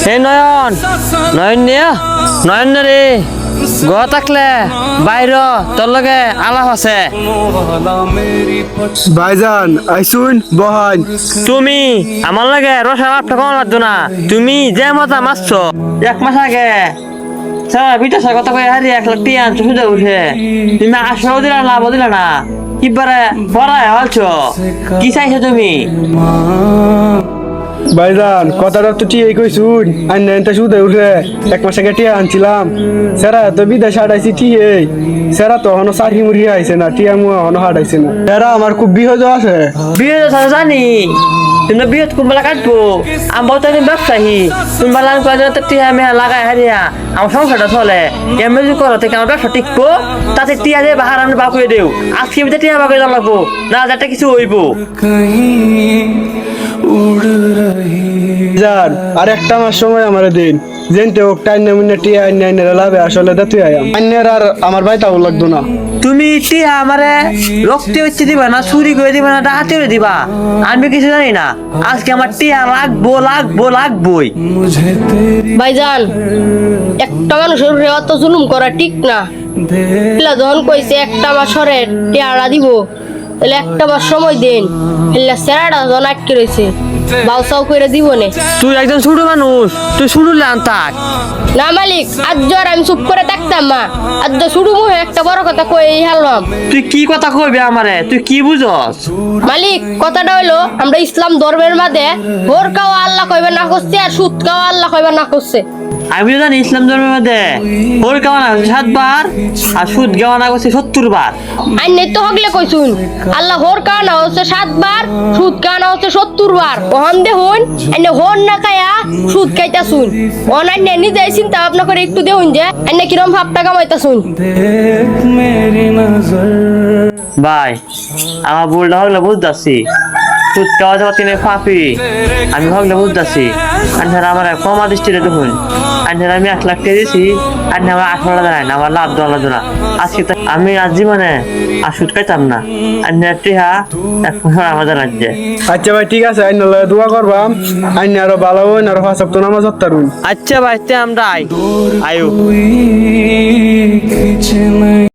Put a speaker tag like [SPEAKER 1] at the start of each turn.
[SPEAKER 1] এই নয়ন নয়ন নিয়া নয়ন রে গ থাকলে বাইর তোর লগে আলাপ আছে।
[SPEAKER 2] ভাইজান আইসুন বহান।
[SPEAKER 1] তুমি আমার লাগে রসা লাভটা কম লাগতো না। তুমি যে মজা মারছো 1 মাস আগে স্যার বিটাসের কথা কয়ে হারিয়ে 1 লাখ টিয়া আনছো সুদে উঠে। তুমি আসলেও দিলা লাভও দিলা না। কিবারে পড়ায় হলছো কি চাইছো তুমি?
[SPEAKER 2] ভাইজান কথাটা তো ঠিক কইছুন। আইনটা শুধু উঠে 1 মাস আগে টিয়া আনছিলাম। সেরা তো বিদেশ হারাইছি ঠিক সেরা তো এখনো চাকরি মুড়ি আইছে না, টিয়া মু এখনো হারাইছে না। সেরা আমার খুব বিহজ আছে।
[SPEAKER 1] বিয়ে জানি তুমি বিয়ে কুম্বলা কাটবো। আমার তো ব্যবসায়ী তুমি বালান কয়েকজন টিয়া মেয়া লাগাই হারিয়া আমার সংসারটা চলে। এমনি করো থেকে আমার ব্যবসা টিকবো। তাতে টিয়া দিয়ে বাহার আমি বাকুয়ে দেও। আজকে টিয়া বাকুয়ে লাগবো না, যাতে কিছু হইব।
[SPEAKER 2] যার আর একটা মাস সময় আমার দিন যেনতে হোক টাইম মুন্নে টিয়া আইনের লাভে আসলে দা তুই আইম আইনের আর আমার ভাই তাও লাগতো না।
[SPEAKER 1] তুমি টিয়া আমারে রক্তে হচ্ছে দিবা না, চুরি করে দিবা না, ডাকাতি করে দিবা, আমি কিছু জানি না। আজকে আমার টিয়া লাগবো লাগবো লাগবোই।
[SPEAKER 3] ভাইজান একটা মানুষের উপরে অত জুলুম করা ঠিক না। যখন কইছে একটা মাসের টিয়ারা দিব, তাহলে একটা মাস সময় দেন। সেরাটা যখন আটকে রয়েছে বাউসাও করে দিব নে।
[SPEAKER 1] তুই একজন ছোট মানুষ, তুই শুরুলে আনতাক
[SPEAKER 3] না মালিক, আজ জ্বর আমি চুপ করে থাকতাম মা। আজ শুরু মুহে একটা বড় কথা কই হেলাম।
[SPEAKER 1] তুই কি কথা কইবে আমারে? তুই কি বুঝস?
[SPEAKER 3] মালিক কথাটা হইলো আমরা ইসলাম ধর্মের মাঝে ভোর খাওয়া আল্লাহ কইবে না করছে, আর সুদ খাওয়া আল্লাহ কইবে না করছে।
[SPEAKER 1] আমি জানি ইসলাম ধর্মের মধ্যে ভোর গাওয়ানা 7 বার আর সুদ গাওয়ানা করছে 70 বার।
[SPEAKER 3] আইনে তো হগলে কইছুন আল্লাহ ভোর খাওয়ানো হচ্ছে 7 বার, সুদ খাওয়ানো হচ্ছে 70 বার। ওহন দেখুন আইনে হন না খায়া সুদ খাইতাছুন। অনান্য নিজে চিন্তা ভাবনা করে একটু দেখুন যে আইনে কিরম ভাবটা কামাইতাছুন।
[SPEAKER 1] ভাই আমার ভুলটা হগলে বুঝতাছি। সুদ খাওয়া যাওয়া তিনি ফাঁপি আমি হগলে বুঝতাছি। আন্ধার আমার কমা দৃষ্টিতে দেখুন, আন্ধার আমি 1 লাখ টাকা দিয়েছি, আন্ধার আমার 18 দেয় না, আমার লাভ দেওয়া লাগতো না। আজকে তো আমি আজ জীবনে আর সুদ খাইতাম না। আন্ধার টিহা 1 বছর আমাদের রাজ্যে।
[SPEAKER 2] আচ্ছা ভাই ঠিক আছে, আইন দোয়া করবাম আইন আরো ভালো হইন আর 5 সপ্তাহ নামাজ পড়তারুন।
[SPEAKER 1] আচ্ছা ভাই তে আমরা আয়ু